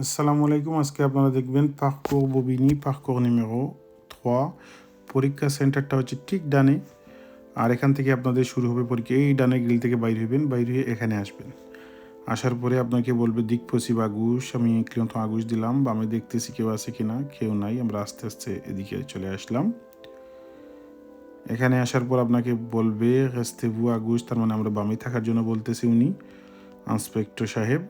আসসালামু আলাইকুম। আজকে আপনারা দেখবেন পার্কোর ববিনি পার্কোর নিমেরো 3 পরীক্ষা সেন্টারটা হচ্ছে ঠিক ডানে। আর এখান থেকে আপনাদের শুরু হবে পরীক্ষা। এই ডানে গ্রিল থেকে বাইর হইবেন, বাইর হয়ে এখানে আসবেন। আসার পরে আপনাকে বলবে দিক পশ্চিম আগুশ। আমি ক্লিয়ন্ত আগুশ দিলাম, বামে দেখতেছি কেউ আছে কিনা, কেউ নাই। আমরা আস্তে আস্তে এদিকে চলে আসলাম। এখানে আসার পর আপনাকে বলবে রেস্তেভু আগুশ, তার মানে আমরা বামে থাকার জন্য বলতেছি উনি ইন্সপেক্টর সাহেব।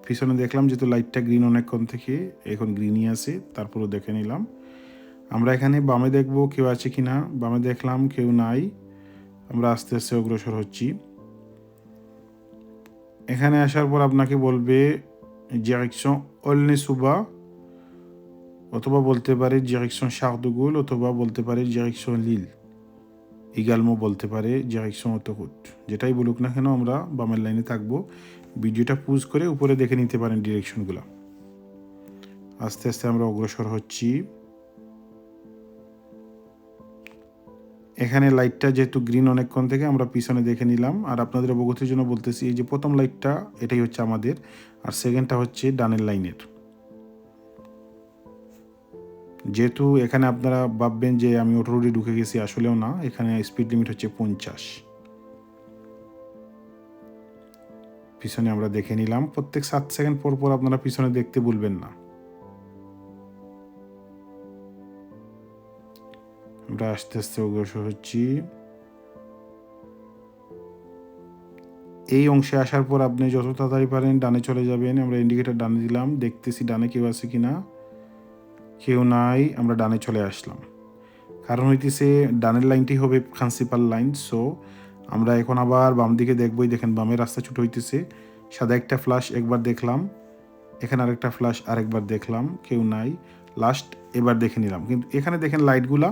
পিছনে দেখলাম যেহেতু লাইটটা গ্রিন অনেকক্ষণ থেকে, এখন গ্রিনই আছে, তারপরেও দেখে নিলাম। আমরা এখানে বামে দেখব কেউ আছে কি না। বামে দেখলাম কেউ নাই। আমরা আস্তে আস্তে অগ্রসর হচ্ছি। এখানে আসার পর আপনাকে বলবে ডিরেকশন অলনে সুবা, অথবা বলতে পারে ডিরেকশন শার্দুগুল, অথবা বলতে পারে ডিরেকশন লিল, ইগালমো বলতে পারে ডিরেকশন অটোরুট। যেটাই বলুক না কেন আমরা বামের লাইনে থাকবো। ভিডিওটা পুজ করে উপরে দেখে নিতে পারেন ডিরেকশনগুলো। আস্তে আস্তে আমরা অগ্রসর হচ্ছি। এখানে লাইটটা যেহেতু গ্রিন অনেকক্ষণ থেকে, আমরা পিছনে দেখে নিলাম। আর আপনাদের অবগতির জন্য বলতেছি, এই যে প্রথম লাইটটা এটাই হচ্ছে আমাদের, আর সেকেন্ডটা হচ্ছে ডানের লাইনের। যেহেতু এখানে আপনারা ভাববেন যে আমি অটো রোডে ঢুকে গেছি, আসলেও না। এখানে স্পিড লিমিট হচ্ছে 50। পিছনে আমরা দেখে নিলাম। প্রত্যেক 7 সেকেন্ড পর পর আপনারা পিছনে দেখতে ভুলবেন না। আমরা আস্তে আস্তে অগ্রসর হচ্ছি। এই অংশে আসার পর আপনি যত তাড়াতাড়ি পারেন ডানে চলে যাবেন। আমরা ইন্ডিকেটর ডানে দিলাম, দেখতেছি ডানে কেউ আছে কিনা, কেউ নাই। আমরা ডানে চলে আসলাম। কারণ হইতেছে ডানের লাইনটি হবে প্রিন্সিপাল লাইন। সো আমরা এখন আবার বাম দিকে দেখবই। দেখেন বামের রাস্তা ছোট হইতেছে। সাদা একটা ফ্ল্যাশ একবার দেখলাম, এখানে আরেকটা ফ্ল্যাশ আরেকবার দেখলাম, কেউ নাই। লাস্ট এবার দেখে নিলাম। কিন্তু এখানে দেখেন লাইটগুলা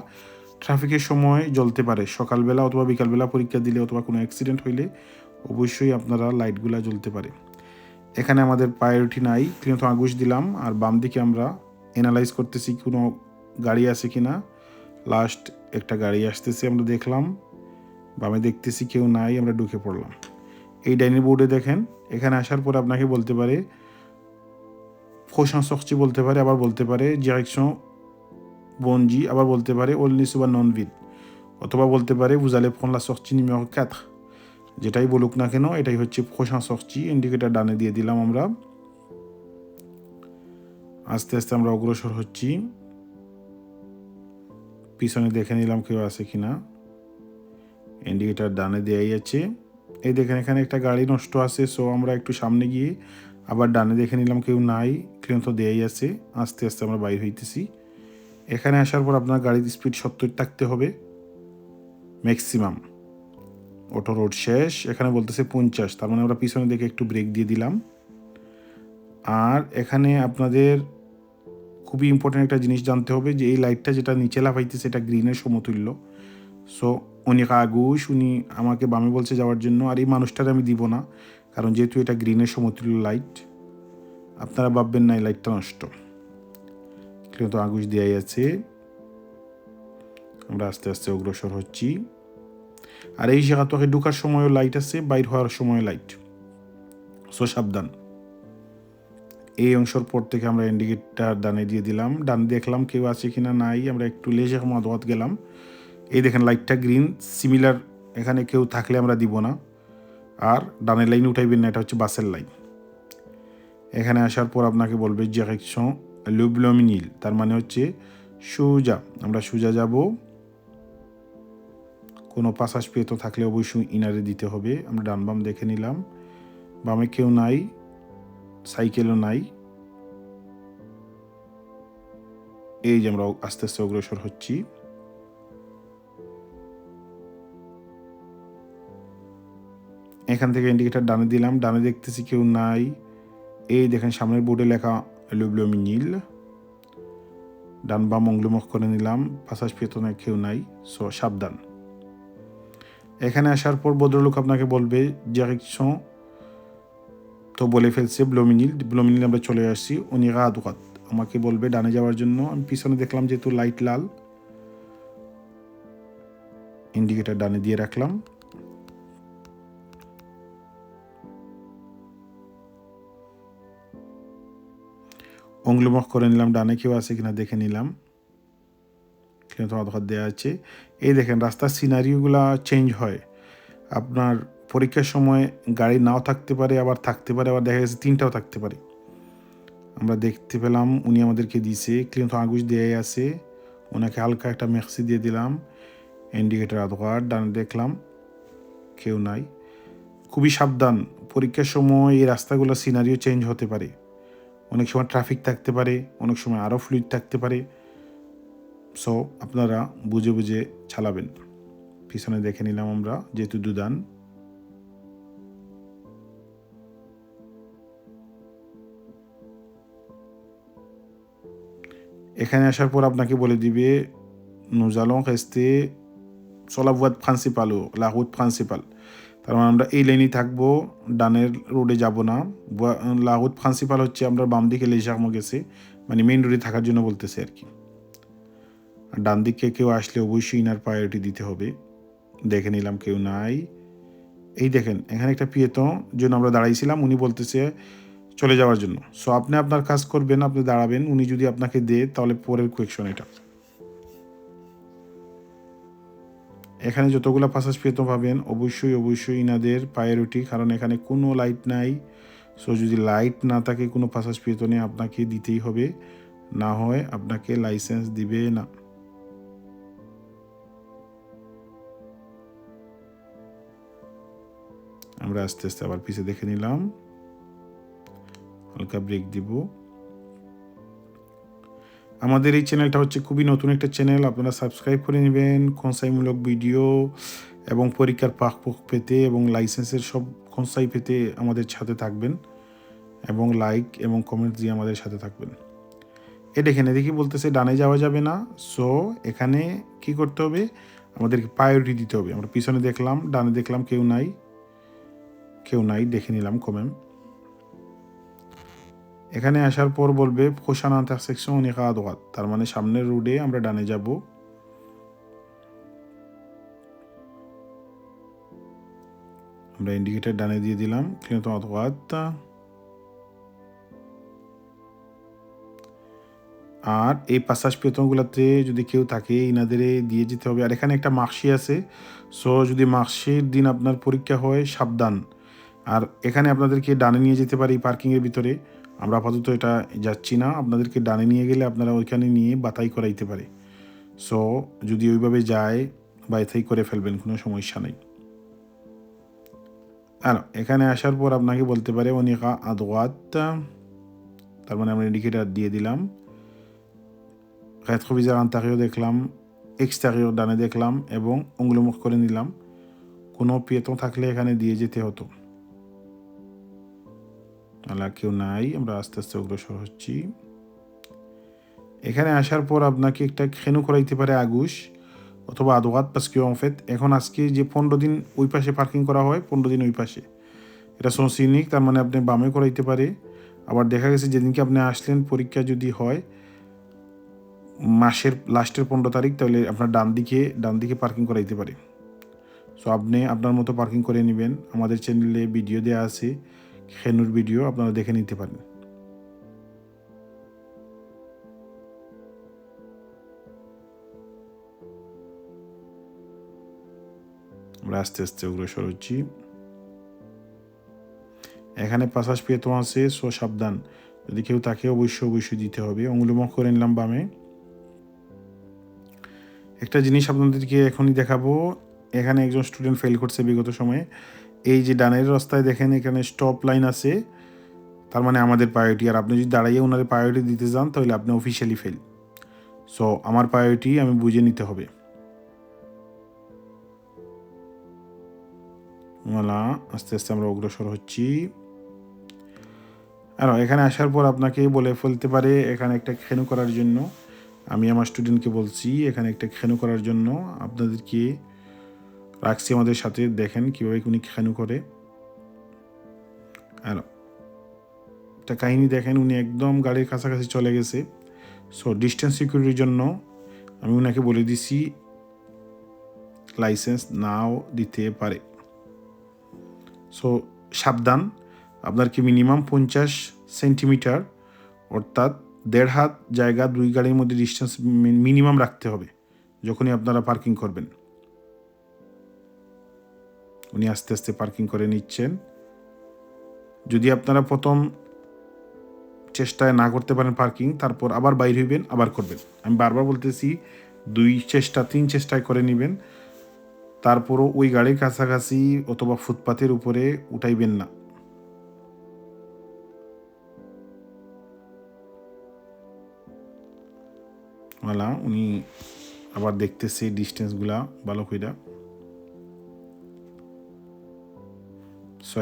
ট্রাফিকের সময় জ্বলতে পারে। সকালবেলা অথবা বিকালবেলা পরীক্ষা দিলে অথবা কোনো অ্যাক্সিডেন্ট হইলে অবশ্যই আপনারা লাইটগুলা জ্বলতে পারে। এখানে আমাদের প্রায়োরিটি নাই, কিন্তু আগুশ দিলাম। আর বাম দিকে আমরা অ্যানালাইজ করতেছি কোনো গাড়ি আছে কিনা। লাস্ট একটা গাড়ি আসতেছে, আমরা দেখলাম। বামে দেখতেছি কেউ নাই, আমরা ঢুকে পড়লাম। এই ডাইনিং বোর্ডে দেখেন, এখানে আসার পর আপনাকে বলতে পারে প্রশান সরচি বলতে পারে, আবার বলতে পারে ডিরেকশন বনজি, আবার বলতে পারে অলনি সুবা নন ভিড, অথবা বলতে পারে vous allez prendre la sortie numéro 4। যেটাই বলুক না কেন এটাই হচ্ছে প্রশান সরচি। ইন্ডিকেটার ডানে দিয়ে দিলাম আমরা। আস্তে আস্তে আমরা অগ্রসর হচ্ছি। পিছনে দেখে নিলাম কেউ আছে কিনা। ইন্ডিকেটার ডানে দেয়াই আছে। এই দেখেন এখানে একটা গাড়ি নষ্ট আছে। সো আমরা একটু সামনে গিয়ে আবার ডানে দেখে নিলাম কেউ নাই, ক্লিয়ন্ত দেয়াই আছে। আস্তে আস্তে আমরা বাইর হইতেছি। এখানে আসার পর আপনার গাড়ির স্পিড 70 থাকতে হবে ম্যাক্সিমাম। অটো রোড শেষ, এখানে বলতেছে 50, তার মানে আমরা পিছনে দেখে একটু ব্রেক দিয়ে দিলাম। আর এখানে আপনাদের খুবই ইম্পর্টেন্ট একটা জিনিস জানতে হবে, যে এই লাইটটা যেটা নিচে লাফাইতেছে এটা গ্রিনের সমতুল্য। সো উনি আগুশ, উনি আমাকে বামে বলছে যাওয়ার জন্য। আর এই মানুষটার আমি দিব না, কারণ যেহেতু এটা গ্রিনের সমতুল্য লাইট। আপনারা ভাববেন না এই লাইটটা নষ্ট, কিন্তু আগুশ দেওয়াই আছে। আমরা আস্তে আস্তে অগ্রসর হচ্ছি। আর এই জায়গা তো ঢোকার সময়ও লাইট আছে, বাইর হওয়ার সময় লাইট। সো সাবধান। এই অংশের পর থেকে আমরা ইন্ডিকেটর ডানে দিয়ে দিলাম। ডানে দেখলাম কেউ আছে কিনা, নাই। আমরা একটু লেজার মাদওয়াত গেলাম। এই দেখেন লাইটটা গ্রিন সিমিলার, এখানে কেউ থাকলে আমরা দিব না। আর ডানের লাইন উঠাইবেন না, এটা হচ্ছে বাসের লাইন। এখানে আসার পর আপনাকে বলবে ডিরেকশন লুবলমিনিল, তার মানে হচ্ছে সোজা। আমরা সোজা যাব। কোনো পাশাস পেয়ে তো থাকলে অবশ্যই ইনারে দিতে হবে। আমরা ডান বাম দেখে নিলাম। বামে কেউ নাই, সাইকেলও নাই। এই যে আমরা আস্তে আস্তে অগ্রসর হচ্ছি। এখান থেকে ইন্ডিকেটার ডানে দিলাম, ডানে দেখতেছি কেউ নাই। এই দেখেন সামনের বোর্ডে লেখা লুবলমিনিল। ডান বাম অংলমুখ করে নিলাম, পাশাস পেতনে কেউ নাই। সো সাবধান। এখানে আসার পর ভদ্রলোক আপনাকে বলবে ডিরেকশন, তো বলে ফেলছে ব্লোমিনিল। ব্লোমিনিল আমরা চলে আসছি। উনি আদুকাত আমাকে বলবে ডানে যাওয়ার জন্য। আমি পিছনে দেখলাম যেহেতু লাইট লাল, ইন্ডিকেটার ডানে দিয়ে রাখলাম। অঙ্গুলিমুখ করে নিলাম, ডানে কেউ আছে কিনা দেখে নিলাম। কিন্তু অধর দেওয়া আছে। এই দেখেন রাস্তার সিনারিওগুলা চেঞ্জ হয়। আপনার পরীক্ষার সময় গাড়ি নাও থাকতে পারে, আবার থাকতে পারে, আবার দেখা গেছে 3টাও থাকতে পারে। আমরা দেখতে পেলাম উনি আমাদেরকে দিছে, কিন্তু আগুশ দেয়াই আছে। ওনাকে হালকা একটা মেক্সি দিয়ে দিলাম, ইন্ডিকেটার আধোয়ার ডানে দেখলাম কেউ নাই। খুবই সাবধান, পরীক্ষার সময় এই রাস্তাগুলো সিনারিও চেঞ্জ হতে পারে। অনেক সময় ট্রাফিক থাকতে পারে, অনেক সময় আরও ফ্লুইড থাকতে পারে। সো আপনারা বুঝে বুঝে চালাবেন। পিছনে দেখে নিলাম আমরা, যেহেতু দুদান। এখানে আসার পর আপনাকে বলে দিবে nous allons rester sur la voie principale, la route principale। তার মানে আমরা এই লাইনেই থাকবো, ডানের রোডে যাব না। লা রুট প্রিন্সিপাল হচ্ছে আমরা বাম দিকে লেজারমো গেছে, মানে মেইন রোডে থাকার জন্য বলতেছে আর কি। আর ডান দিকে কেউ আসলে অবশ্যই ইনার প্রায়োরিটি দিতে হবে। দেখে নিলাম কেউ নাই। এই দেখেন এখানে একটা পিয়েতন জন্য আমরা দাঁড়াইছিলাম, উনি বলতেছে চলে যাওয়ার জন্য। সো আপনি আপনার কাজ করবেন, আপনি দাঁড়াবেন, উনি যদি আপনাকে দেয় তাহলে পরের কোয়েকশন এটা। এখানে যতগুলো পাসাস পিয়েতন পাবেন অবশ্যই অবশ্যই ইনাদের প্রায়োরিটি, কারণ এখানে কোনো লাইট নাই। সো যদি লাইট না থাকে কোনো পাসাস পিয়েতনে আপনাকে দিতেই হবে, না হয় আপনাকে লাইসেন্স দিবে না। আমরা আস্তে আস্তে আবার পিছে দেখে নিলাম, হালকা ব্রেক দিব। আমাদের এই চ্যানেলটা হচ্ছে খুবই নতুন একটা চ্যানেল, আপনারা সাবস্ক্রাইব করে নেবেন খনসাইমূলক ভিডিও এবং পরীক্ষার পাসপোর্ট পেতে এবং লাইসেন্সের সব খনসাই পেতে আমাদের সাথে থাকবেন, এবং লাইক এবং কমেন্ট দিয়ে আমাদের সাথে থাকবেন। দেখেন এদিকে বলতেছে ডানে যাওয়া যাবে না। সো এখানে কি করতে হবে, আমাদেরকে প্রায়োরিটি দিতে হবে। আমরা পিছনে দেখলাম, ডানে দেখলাম কেউ নাই, কেউ নাই, দেখে নিলাম কমেন্ট। এখানে আসার পর বলবে প্রোশান ইন্টারসেকশন একা আদোয়াত, তার মানে সামনের রোডে আমরা ডানে যাব। আমরা ইন্ডিকেটার ডানে দিয়ে দিলাম, কিন্তু আদোয়াত। আর এই পাসাস পেতনগুলোতে যদি কেউ থাকে ইনাদের দিয়ে যেতে হবে। আর এখানে একটা মার্কশি আছে। সো যদি মার্কশির দিন আপনার পরীক্ষা হয় সাবধান। আর এখানে আপনাদেরকে ডানে নিয়ে যেতে পারি পার্কিংয়ের ভিতরে, আমরা আপাতত এটা যাচ্ছি না। আপনাদেরকে ডানে নিয়ে গেলে আপনারা ওইখানে নিয়ে বাতাই করাইতে পারে। সো যদি ওইভাবে যায় বাতাই করে ফেলবেন, কোনো সমস্যা নেই। আর এখানে আসার পর আপনাকে বলতে পারে অনিকা আদওয়াত, তার মানে আমরা ইন্ডিকেটার দিয়ে দিলাম। রেট্রোভিজার আন্টারিও দেখলাম, এক্সটেরিয়র ডানে দেখলাম এবং অঙ্গুলিমুখ করে নিলাম। কোনো পিয়েতন থাকলে এখানে দিয়ে যেতে হতো, তাহলে কেউ নাই। আমরা আস্তে আস্তে অগ্রসর হচ্ছি। এখানে আসার পর আপনাকে একটা খেনু করাইতে পারে আগুশ অথবা আদোয়াত পাস্কি অংফেত। এখন আজকে যে 15 দিন ওই পাশে পার্কিং করা হয়, 15 দিন ওই পাশে, এটা সনসিনিক, তার মানে আপনি বামে করাইতে পারে। আবার দেখা গেছে যেদিনকে আপনি আসলেন পরীক্ষা যদি হয় মাসের লাস্টের 15 তারিখ, তাহলে আপনার ডান দিকে পার্কিং করাইতে পারে। সো আপনি আপনার মতো পার্কিং করে নেবেন। আমাদের চ্যানেলে ভিডিও দেওয়া আছে, খেনুর ভিডিও, আপনারা দেখে নিতে পারেন। আমরা আস্তে আস্তে অগ্রসর হচ্ছি। এখানে পাসাস পেতো আছে, সো সাবধান, যদি কেউ তাকে অবশ্যই দিতে হবে। অঙ্গুলিমুখ করে নিলাম বামে। একটা জিনিস আপনাদেরকে এখনই দেখাবো, এখানে একজন স্টুডেন্ট ফেল করছে বিগত সময়ে। এই যে ডানের রাস্তায় দেখেন এখানে স্টপ লাইন আছে, তার মানে আমাদের প্রায়োরিটি। আর আপনি যদি দাঁড়াইয়ে ওনার প্রায়োরিটি দিতে যান তাহলে আপনি অফিসিয়ালি ফেল। সো আমার প্রায়োরিটি আমি বুঝে নিতে হবে। আস্তে আস্তে আমরা অগ্রসর হচ্ছি। আর এখানে আসার পর আপনাকে বলে ফেলতে পারে এখানে একটা খেনু করার জন্য। আমি আমার স্টুডেন্টকে বলছি এখানে একটা খেনু করার জন্য, আপনাদেরকে রাখছি আমাদের সাথে, দেখেন কীভাবে উনি খেনু করে। আর একটা কাহিনী দেখেন, উনি একদম গাড়ির কাছাকাছি চলে গেছে। সো ডিস্টেন্স সিকিউরিটির জন্য আমি ওনাকে বলে দিছি লাইসেন্স নাও দিতে পারে। সো সাবধান, আপনার কি মিনিমাম 50 সেন্টিমিটার অর্থাৎ 1.5 হাত জায়গা 2 গাড়ির মধ্যে ডিস্টেন্স মিনিমাম রাখতে হবে যখনই আপনারা পার্কিং করবেন। উনি আস্তে আস্তে পার্কিং করে নিচ্ছেন। যদি আপনারা প্রথম চেষ্টায় না করতে পারেন পার্কিং, তারপর আবার বাইর হইবেন, আবার করবেন। আমি বারবার বলতেছি 2 চেষ্টা 3 চেষ্টায় করে নেবেন, তারপরও ওই গাড়ির কাছাকাছি অথবা ফুটপাথের উপরে উঠাইবেন না। ওয়ালা উনি আবার দেখতেছে ডিস্টেন্সগুলা ভালো কইরা,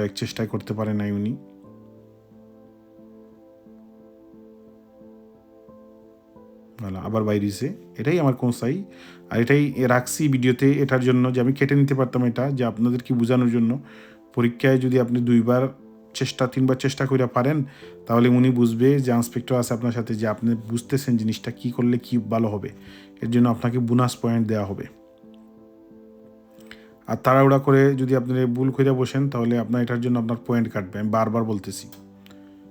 এক চেষ্টায় করতে পারে নাই উনি। আবার বাইরেছে, এটাই আমার কোনসাই। আর এটাই রাখছি ভিডিওতে এটার জন্য যে আমি কেটে নিতে পারতাম এটা, যে আপনাদেরকে বোঝানোর জন্য। পরীক্ষায় যদি আপনি 2বার চেষ্টা 3বার চেষ্টা করে পারেন, তাহলে উনি বুঝবে যে ইন্সপেক্টর আছে আপনার সাথে, যে আপনি বুঝতেছেন জিনিসটা কী করলে কী ভালো হবে, এর জন্য আপনাকে বোনাস পয়েন্ট দেওয়া হবে। আর তাড়াহুড়া করে যদি আপনি ভুল করে বসেন, তাহলে আপনার এটার জন্য আপনার পয়েন্ট কাটবে। আমি বারবার বলতেছি,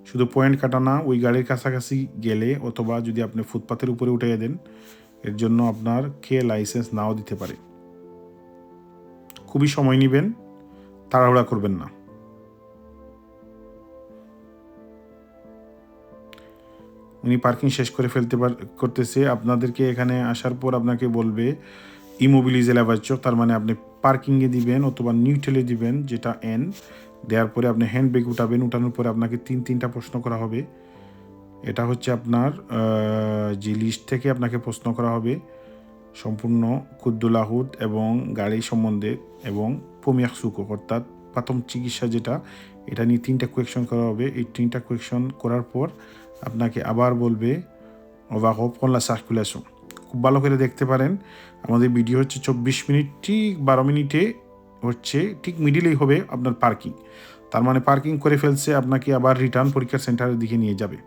শুধু পয়েন্ট কাটা না, ওই গাড়ির কাছাকাছি গেলে অথবা যদি আপনি ফুটপাথের উপরে উঠিয়ে দেন, এর জন্য আপনার লাইসেন্স নাও দিতে পারে। খুবই সময় নেবেন, তাড়াহুড়া করবেন না। উনি পার্কিং শেষ করে করতেছে। আপনাদেরকে এখানে আসার পর আপনাকে বলবে ইমোবিলিজে লাভাচ্ছ, তার মানে আপনি পার্কিংয়ে দিবেন অথবা নিউট্রালে দিবেন, যেটা এন দেওয়ার পরে আপনি হ্যান্ড ব্রেক উঠাবেন। উঠানোর পরে আপনাকে 3টা প্রশ্ন করা হবে। এটা হচ্ছে আপনার যে লিস্ট থেকে আপনাকে প্রশ্ন করা হবে সম্পূর্ণ কুদ্দুলাহুদ এবং গাড়ি সম্বন্ধে এবং পমিয়াক সুকো, অর্থাৎ প্রাথম চিকিৎসা যেটা, এটা নিয়ে 3টা কোয়েকশন করা হবে। এই 3টা কোয়েকশন করার পর আপনাকে আবার বলবে ওভার কোন লা সার্কুলেশন। খুব ভালো করে দেখতে পারেন, আমাদের ভিডিও হচ্ছে 24 মিনিট, ঠিক 12 মিনিটে হচ্ছে ঠিক মিডিলেই হবে আপনার পার্কিং। তার মানে পার্কিং করে ফেলছে, আপনাকে আবার রিটার্ন পরীক্ষার সেন্টারের দিকে নিয়ে যাবে।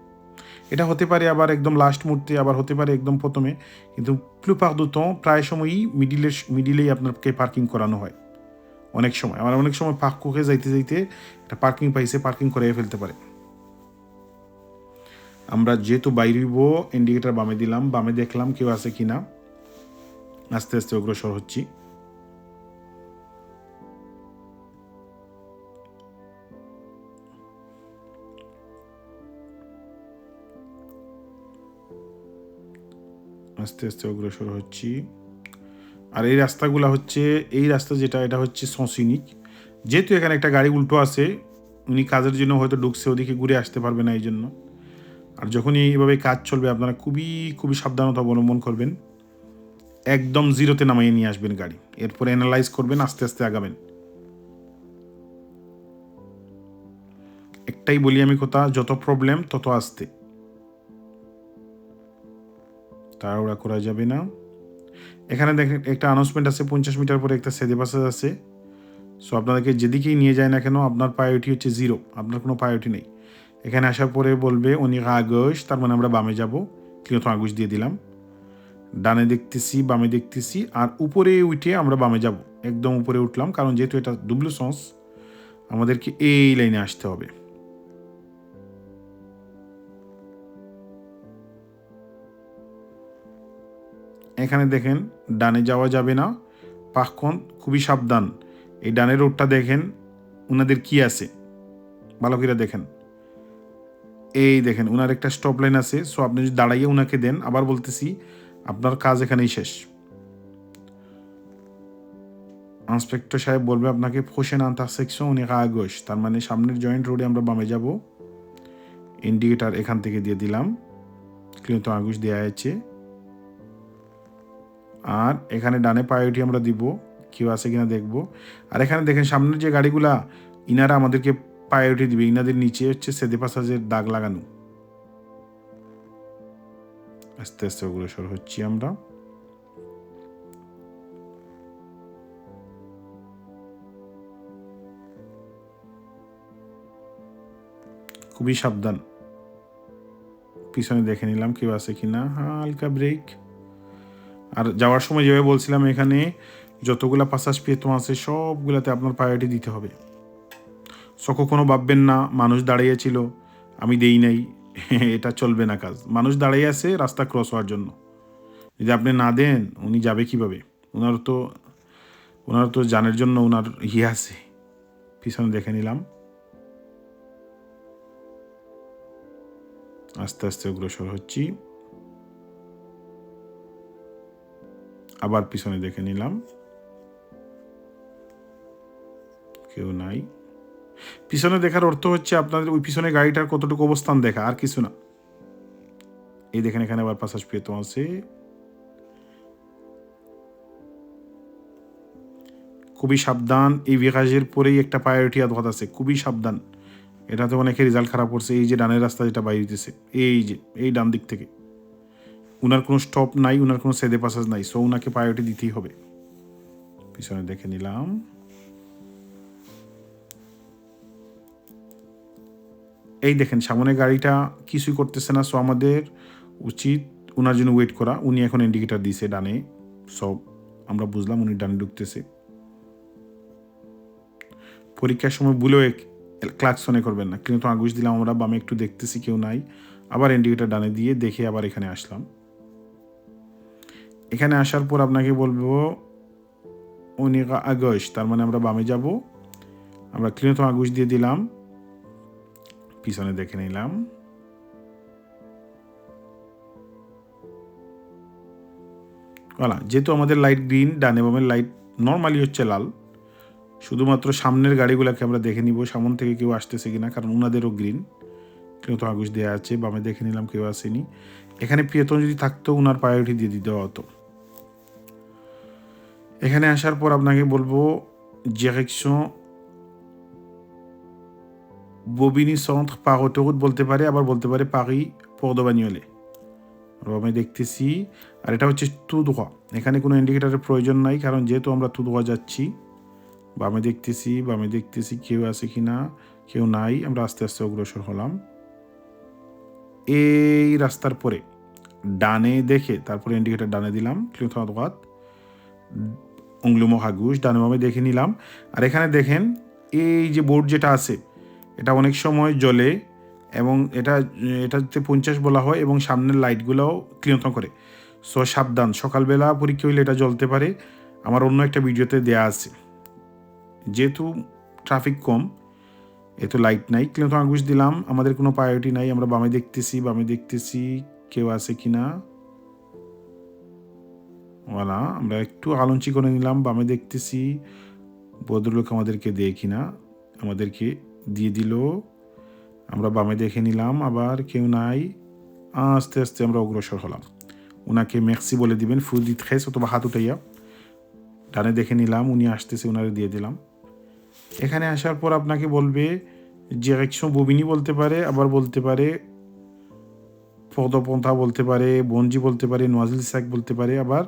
এটা হতে পারে আবার একদম লাস্ট মুহূর্তে, আবার হতে পারে একদম প্রথমে, কিন্তু প্লুপার দু temps প্রায় সময়ই মিডিলেই আপনাকে পার্কিং করানো হয়। অনেক সময় আমার অনেক সময় পাক্কুকে যাইতে যাইতে একটা পার্কিং পাইছে, পার্কিং করে ফেলতে পারে। আমরা যেহেতু বাইরিব, ইন্ডিকেটার বামে দিলাম, বামে দেখলাম কেউ আছে কিনা, আস্তে আস্তে অগ্রসর হচ্ছি। আস্তে আস্তে অগ্রসর হচ্ছি। আর এই রাস্তাগুলো হচ্ছে, এই রাস্তা যেটা, এটা হচ্ছে সসিনিক। যেহেতু এখানে একটা গাড়ি উল্টো আছে, উনি কাজের জন্য হয়তো ঢুকছে, ওদিকে ঘুরে আসতে পারবে না এই জন্য। আর যখনই এইভাবে কাজ চলবে, আপনারা খুবই খুবই সাবধানতা অবলম্বন করবেন। একদম জিরোতে নামাইয়ে নিয়ে আসবেন গাড়ি, এরপরে অ্যানালাইজ করবেন, আস্তে আস্তে আগাবেন। একটাই বলি আমি কথা, যত প্রবলেম তত আস্তে, তাড়াহুড়া করা যাবে না। এখানে দেখেন একটা অ্যানাউন্সমেন্ট আছে, 50 মিটার পরে একটা সেদে পাসেজ আছে। সো আপনাদেরকে যেদিকেই নিয়ে যায় না কেন, আপনার প্রায়োরিটি হচ্ছে 0, আপনার কোনো প্রায়োরিটি নেই। এখানে আসার পরে বলবে উনি আগস, তার মানে আমরা বামে যাব, ক্লিয়ত আগস দিয়ে দিলাম। ডানে দেখতেছি, বামে দেখতেছি, আর উপরে উঠে আমরা বামে যাব। একদম উপরে উঠলাম, কারণ যেহেতু এটা ডুবলু সন্স, আমাদেরকে এই লাইনে আসতে হবে। এখানে দেখেন ডানে যাওয়া যাবে না, পাখন খুবই সাবধান। এই ডানের রোডটা দেখেন উনাদের কি আছে, ভালো করে দেখেন। এই দেখেন উনার একটা স্টপ লাইন আছে। সো আপনি যদি দাঁড়াইয়ে উনাকে দেন, আবার বলতেছি, আপনার কাজ এখানেই শেষ। ইন্সপেক্টর সাহেব বলবে আপনাকে প্রোশেন ইন্টারসেকশন উনি আগস, তার মানে সামনের জয়েন্ট রোডে আমরা বামে যাব। ইন্ডিকেটার এখান থেকে দিয়ে দিলাম, কিন্তু আগস দেওয়া আছে। আর এখানে ডানে প্রায়োরিটি আমরা দিব, কেউ আছে কিনা দেখবো। আর এখানে দেখেন সামনের যে গাড়িগুলা, ইনারা আমাদেরকে প্রায়োরিটি দিবে। ইনাদের নিচে হচ্ছে সেদে পাসাজের দাগ লাগানো। আস্তে আস্তে অগ্রসর হচ্ছি আমরা। খুবই সাবধান, পিছনে দেখে নিলাম কেউ আছে কিনা, হালকা ব্রেক। আর যাওয়ার সময় যেভাবে বলছিলাম, এখানে যতগুলা পাসাজ পেতো আছে সবগুলাতে আপনার প্রায়োরিটি দিতে হবে। কখনো ভাববেন না মানুষ দাঁড়িয়েছিল আমি দেই নাই, এটা চলবে না কাজ। মানুষ দাঁড়িয়ে আছে রাস্তা ক্রস হওয়ার জন্য। যদি আপনি না দেন উনি যাবে কিভাবে? ওনার তো জানের জন্য ওনার আছে। পিছনে দেখে নিলাম। আস্তে আস্তে অগ্রসর হচ্ছি। আবার পিছনে দেখে নিলাম, কেউ নাই। পিছনে দেখার অর্থ হচ্ছে আপনাদের ওই পিছনে গাড়িটার কতটুকু অবস্থান দেখা, আর কিছু না। এই দেখেন এখানে আবার পাসাজ পেতো আছে। খুবই সাবধান, এই ভিরাজের পরেই একটা প্রায়োরিটি আদত আছে, খুবই সাবধান। এটাতে অনেকে রেজাল্ট খারাপ করছে। এই যে ডানের রাস্তা যেটা বাইরে দিতেছে, এই যে এই ডান দিক থেকে উনার কোনো স্টপ নাই, উনার কোনো সেদে পাসাজ নাই, সো উনাকে প্রায়োরিটি দিতেই হবে। পিছনে দেখে নিলাম। এই দেখেন সামনে গাড়িটা কিছুই করতেছে না, সো আমাদের উচিত উনার জন্য ওয়েট করা। উনি এখন ইন্ডিকেটার দিছে ডানে, সব আমরা বুঝলাম উনি ডানে ঢুকতেছে। পরীক্ষার সময় ভুলেও ক্লাকসনে করবেন না, কিন্তু আগুশ দিলাম আমরা, বামে একটু দেখতেছি কেউ নাই, আবার ইন্ডিকেটার ডানে দিয়ে দেখে আবার এখানে আসলাম। এখানে আসার পর আপনাকে বলবো উনিকা আগশ, তার মানে আমরা বামে যাব। আমরা ক্লিনতম আগুশ দিয়ে দিলাম, পিছনে দেখে নিলাম। যেহেতু আমাদের লাইট গ্রিন, ডানে বামের লাইট নর্মালি হচ্ছে লাল, শুধুমাত্র সামনের গাড়িগুলোকে আমরা দেখে নিব সামন থেকে কেউ আসতেছে কিনা, কারণ ওনাদেরও গ্রিন। ক্লিনতম আগুশ দেওয়া আছে, বামে দেখে নিলাম কেউ আসেনি। এখানে প্রিয়তম যদি থাকতো ওনার প্রায়োরিটি দিয়ে দিতে হতো। এখানে আসার পর আপনাকে বলবো ডিরেকশন ববিনি সেন্ট্র পার অটোরুট বলতে পারে, আবার বলতে পারে পারি পোর্ট দে বাগনোলে। আমি দেখতেছি, আর এটা হচ্ছে টু দ্রোয়া। এখানে কোনো ইন্ডিকেটারের প্রয়োজন নাই, কারণ যেহেতু আমরা টু দ্রোয়া যাচ্ছি। বামে দেখতেছি কেউ আছে কিনা, কেউ নাই। আমরা আস্তে আস্তে অগ্রসর হলাম। এই রাস্তার পরে ডানে দেখে তারপরে ইন্ডিকেটার ডানে দিলাম, ক্লিনতম আ দ্রোয়াত, অংলুমো হাগুশ, ডানে বামে দেখে নিলাম। আর এখানে দেখেন এই যে বোর্ড যেটা আছে, এটা অনেক সময় জ্বলে এবং এটাতে 50 বলা হয় এবং সামনের লাইটগুলোও ক্লিনতম করে। সো সাবধান, সকালবেলা পরীক্ষা হইলে এটা জ্বলতে পারে। আমার অন্য একটা ভিডিওতে দেয়া আছে। যেহেতু ট্রাফিক কম, এত লাইট নাই, ক্লিনতম আগুশ দিলাম। আমাদের কোনো প্রায়োরিটি নাই, আমরা বামে দেখতেছি কেউ আছে কিনা। আমরা একটু আলোঞ্চি করে নিলাম, বামে দেখতেছি ভদ্রলোক আমাদেরকে দেয় কিনা, আমাদেরকে দিয়ে দিল। আমরা বামে দেখে নিলাম, আবার কেউ নাই। আস্তে আস্তে আমরা অগ্রসর হলাম। ওনাকে মেক্সি বলে দিবেন, ফু দি ট্রেস অথবা হাত উঠাইয়া। ডানে দেখে নিলাম, উনি আসতেছে, ওনারে দিয়ে দিলাম। এখানে আসার পর আপনাকে বলবে ডিরেকশন ববিনি বলতে পারে, আবার বলতে পারে পদপন্থা বলতে পারে, বনজি বলতে পারে, নোয়াজিল স্যাক বলতে পারে, আবার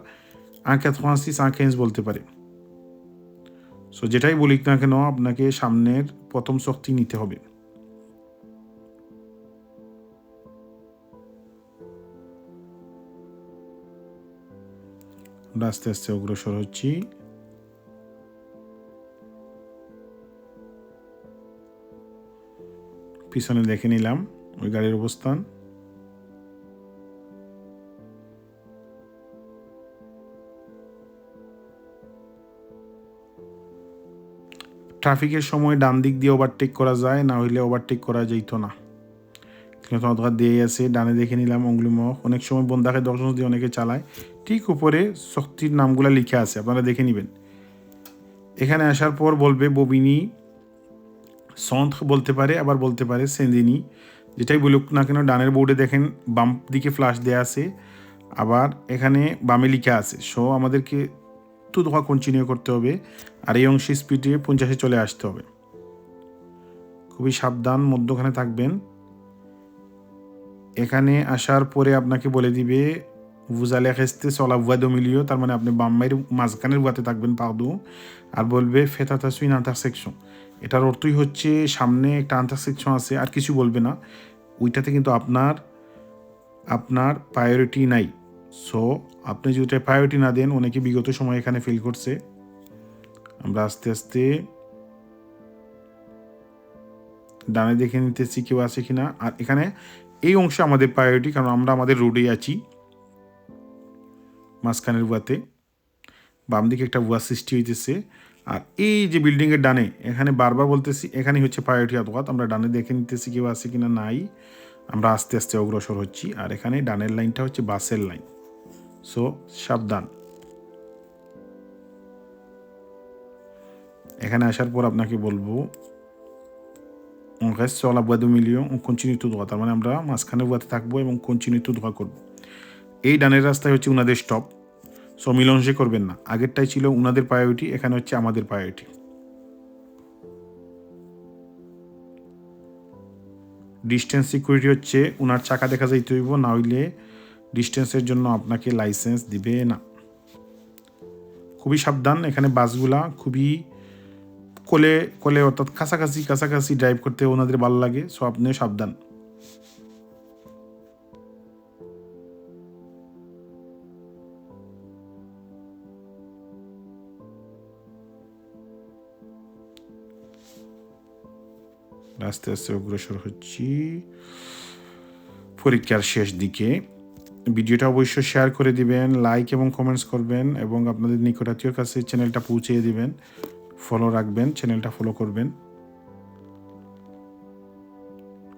186 115 বলতে পারে। সো যেটাই বলিক না কেন আপনাকে সামনের প্রথম শক্তি নিতে হবে। আমরা আস্তে আস্তে অগ্রসর হচ্ছি। পিছনে দেখে নিলাম ওই গাড়ির অবস্থান। ট্রাফিকের সময় ডান দিক দিয়ে ওভারটেক করা যায়, না হইলে ওভারটেক করা যেত না। কিন্তু দিয়ে আছে, ডানে দেখে নিলাম অংলুমক। অনেক সময় বন্ধাকে দর্শন দিয়ে অনেকে চালায়, ঠিক উপরে শক্তির নামগুলো লিখে আছে, আপনারা দেখে নেবেন। এখানে আসার পর বলবে ববিনি সন্ত্র বলতে পারে, আবার বলতে পারে সেন্দিনি। যেটাই বলুক না কেন ডানের বোর্ডে দেখেন বাম দিকে ফ্ল্যাশ দেওয়া আছে, আবার এখানে বামে লিখা আছে। সো আমাদেরকে টু দ্রোয়া কন্টিনিউ করতে হবে, আর এই অংশে স্পিডে 50-এ চলে আসতে হবে। খুবই সাবধান, মধ্যখানে থাকবেন। এখানে আসার পরে আপনাকে বলে দিবে বুঝালে খেস্তে চলা ভুয়া দমিলিও, তার মানে আপনি বাম্মাইয়ের মাঝখানের ভুয়াতে থাকবেন পারদু। আর বলবে ফেতাতা সুইন আন্টারসেকশন, এটার অর্থই হচ্ছে সামনে একটা আন্টারসেকশন আছে, আর কিছু বলবে না। ওইটাতে কিন্তু আপনার প্রায়োরিটি নাই। সো আপনি যদি ওটা প্রায়োরিটি না দেন, অনেকে বিগত সময় এখানে ফেল করছে। আমরা আস্তে আস্তে ডানে দেখে নিতেছি কেউ আছে কিনা। আর এখানে এই অংশে আমাদের প্রায়োরিটি, কারণ আমরা আমাদের রোডে আছি মাঝখানের ভুয়াতে। বাম দিকে একটা ভুয়া সৃষ্টি হইতেছে। আর এই যে বিল্ডিংয়ের ডানে, এখানে বারবার বলতেছি এখানেই হচ্ছে প্রায়োরিটি আদওয়াত। আমরা ডানে দেখে নিতেছি কেউ আছে কিনা, নাই। আমরা আস্তে আস্তে অগ্রসর হচ্ছি। আর এখানে ডানের লাইনটা হচ্ছে বাসের লাইন, সো সাবধান। এখানে আসার পর আপনাকে বলবো on reste sur la voie de milieu, on continue tout droit। তার মানে আমরা মাঝখানের ভুয়াতে থাকবো এবং কন্টিনিউ টু droit করবো। এই ডানের রাস্তায় হচ্ছে উনাদের স্টপ, সো মিলংসে করবেন না। আগেরটাই ছিল উনাদের প্রায়োরিটি, এখানে হচ্ছে আমাদের প্রায়োরিটি। ডিস্টেন্স সিকিউরিটি হচ্ছে উনার চাকা দেখা যাইতে হইব, না হইলে ডিস্টেন্সের জন্য আপনাকে লাইসেন্স দিবে না। খুবই সাবধান, এখানে বাসগুলা খুবই কোলে কোলে অর্থাৎ কাছাকাছি ড্রাইভ করতে ওনাদের ভালো লাগে, সো আপনিও সাবধান। আস্তে আস্তে অগ্রসর হচ্ছি পরীক্ষার শেষ দিকে। ভিডিওটা অবশ্যই শেয়ার করে দিবেন, লাইক এবং কমেন্টস করবেন, এবং আপনাদের নিকটাত্মীয়র কাছে চ্যানেলটা পৌঁছে দিবেন। ফলো রাখবেন, চ্যানেলটা ফলো করবেন।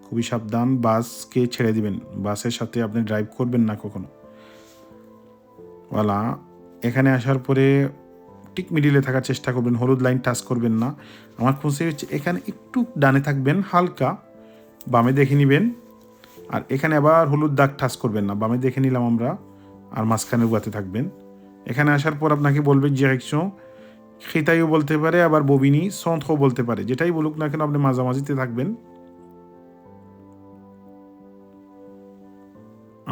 খুবই সাবধান, বাসকে ছেড়ে দিবেন, বাসের সাথে আপনি ড্রাইভ করবেন না কখনো। ওয়ালা, এখানে আসার পরে ঠিক মিডিলে থাকার চেষ্টা করবেন, হলুদ লাইন টাচ করবেন না। আমার পৌঁছে হচ্ছে এখানে একটু ডানে থাকবেন, হালকা বামে দেখে নেবেন। আর এখানে আবার হলুদ দাগ টাচ করবেন না, বামে দেখে নিলাম আমরা। আর মাঝখানের গুয়াতে থাকবেন। এখানে আসার পর আপনাকে বলবে ডিরেকশন খিতাইও বলতে পারে, আবার ববিনি সন্থও বলতে পারে, যেটাই বলুক না কেন আপনি মাঝামাঝিতে থাকবেন।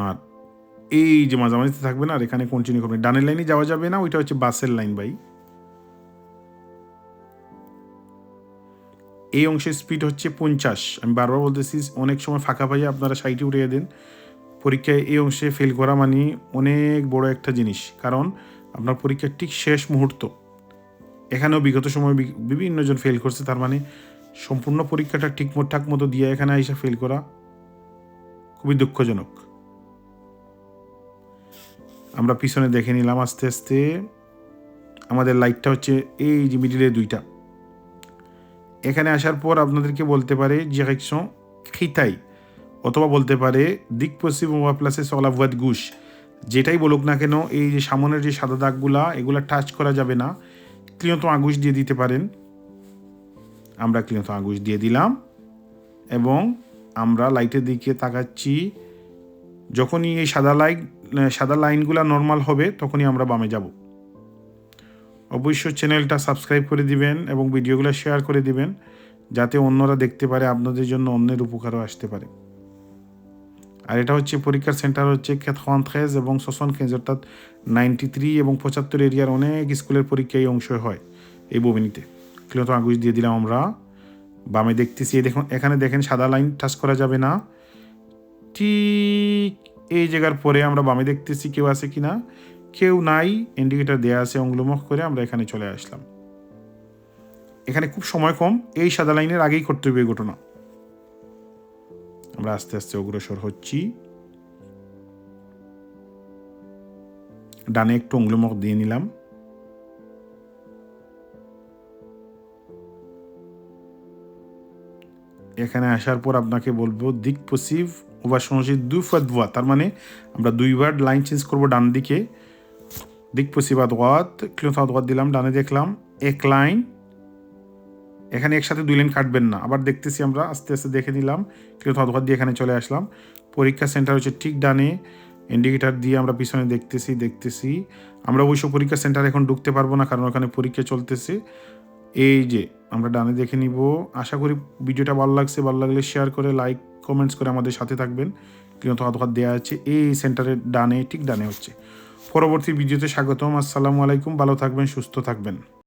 আর এই যে মাঝামাঝিতে থাকবেন আর এখানে কন্টিনিউ করবেন। ডানের লাইনে যাওয়া যাবে না, ওইটা হচ্ছে বাসের লাইন ভাই। এই অংশের স্পিড হচ্ছে 50। আমি বারবার বলতেছি, অনেক সময় ফাঁকা পাইয়ে আপনারা 60 উঠিয়ে দেন। পরীক্ষায় এই অংশে ফেল করা মানে অনেক বড় একটা জিনিস, কারণ আপনার পরীক্ষার ঠিক শেষ মুহূর্ত। এখানেও বিগত সময় বিভিন্ন জন ফেল করছে, তার মানে সম্পূর্ণ পরীক্ষাটা ঠিকঠাক মতো দিয়ে এখানে এসে ফেল করা খুবই দুঃখজনক। আমরা পিছনে দেখে নিলাম আস্তে আস্তে। আমাদের লাইটটা হচ্ছে এই যে মিডিলে দুইটা। এখানে আসার পর আপনাদেরকে বলতে পারে ডিরেকশন খিতাই, অথবা বলতে পারে দিক পশ্চিম ওয়া প্লাসে সলা ভুয়াত গুশ। যেটাই বলুক না কেন, এই যে সামনের যে সাদা দাগগুলা, এগুলা টাচ করা যাবে না। ক্লিয়ত আগুশ দিয়ে দিতে পারেন। আমরা ক্লিয়ত আগুশ দিয়ে দিলাম এবং আমরা লাইটের দিকে তাকাচ্ছি। যখনই এই সাদা লাইনগুলা নর্মাল হবে, তখনই আমরা বামে যাব। অবশ্যই চ্যানেলটা সাবস্ক্রাইব করে দিবেন এবং ভিডিওগুলো শেয়ার করে দিবেন, যাতে অন্যরা দেখতে পারে, আপনাদের জন্য অন্যের উপকারও আসতে পারে। আর এটা হচ্ছে পরীক্ষার সেন্টার হচ্ছে 93 এবং 75, অর্থাৎ 93 এবং 75 এরিয়ার অনেক স্কুলের পরীক্ষা এই অংশ হয় এই ববিনিতে। ক্লিয়ত আগুশ দিয়ে দিলাম আমরা। বামে দেখতেছি, দেখুন এখানে দেখেন সাদা লাইন টাচ করা যাবে না। ঠিক এই জায়গার পরে আমরা বামে দেখতেছি কেউ আছে কিনা, কেউ নাই। ইন্ডিকেটার দেওয়া আছে, অঙ্গুলমুখ করে আমরা এখানে চলে আসলাম। এখানে খুব সময় কম, এই সাদা লাইনের আগেই করতে হবে এই ঘটনা। আমরা আস্তে আস্তে অগ্রসর হচ্ছি। ডানে একটু অঙ্গুলমুখ দিয়ে নিলাম। এখানে আসার পর আপনাকে বলবো দিক পশ্চিম ওভার সঙ্গে দুই ফাত ভুয়া, তার মানে আমরা দুইবার লাইন চেঞ্জ করবো ডান দিকে। দিক পশ্চিম আদওয়াত, ক্লিয়ত আদওয়াত দিলাম, ডানে দেখলাম এক লাইন। এখানে একসাথে দুই লাইন কাটবেন না। আবার দেখতেছি আমরা আস্তে আস্তে দেখে নিলাম, ক্লিয়ত আদওয়াত দিয়ে এখানে চলে আসলাম। পরীক্ষা সেন্টার হচ্ছে ঠিক ডানে। ইন্ডিকেটার দিয়ে আমরা পিছনে দেখতেছি। আমরা অবশ্য পরীক্ষা সেন্টার এখন ঢুকতে পারবো না, কারণ ওখানে পরীক্ষা চলতেছে। এই যে আমরা ডানে দেখে নিব। আশা করি ভিডিওটা ভালো লাগছে। ভালো লাগলে শেয়ার করে, লাইক, কমেন্টস করে আমাদের সাথে থাকবেন। ক্লিয়ত আদওয়াত দেওয়া আছে এই সেন্টারের ডানে, ঠিক ডানে হচ্ছে। পরবর্তী ভিডিওতে স্বাগতম। আসসালামু আলাইকুম। ভালো থাকবেন, সুস্থ থাকবেন।